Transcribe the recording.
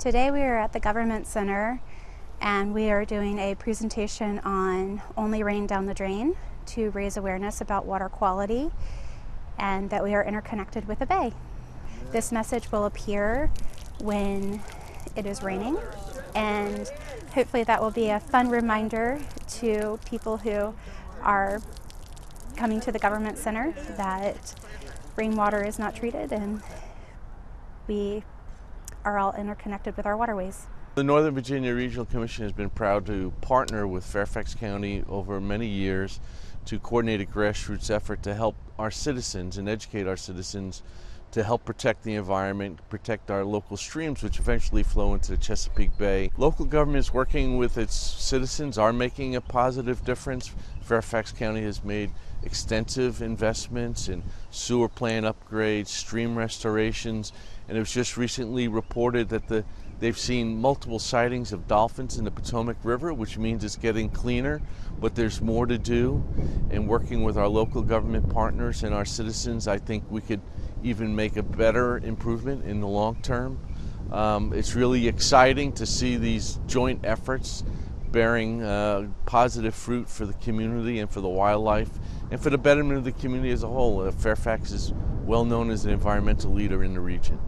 Today we are at the Government Center and we are doing a presentation on Only Rain Down the Drain to raise awareness about water quality and that we are interconnected with the bay. This message will appear when it is raining, and hopefully that will be a fun reminder to people who are coming to the Government Center that rainwater is not treated and we are all interconnected with our waterways. The Northern Virginia Regional Commission has been proud to partner with Fairfax County over many years to coordinate a grassroots effort to help our citizens and educate our citizens to help protect the environment, protect our local streams, which eventually flow into the Chesapeake Bay. Local governments working with its citizens are making a positive difference. Fairfax County has made extensive investments in sewer plant upgrades, stream restorations, and it was just recently reported that they've seen multiple sightings of dolphins in the Potomac River, which means it's getting cleaner, but there's more to do. And working with our local government partners and our citizens, I think we could even make a better improvement in the long term. It's really exciting to see these joint efforts bearing positive fruit for the community and for the wildlife and for the betterment of the community as a whole. Fairfax is well known as an environmental leader in the region.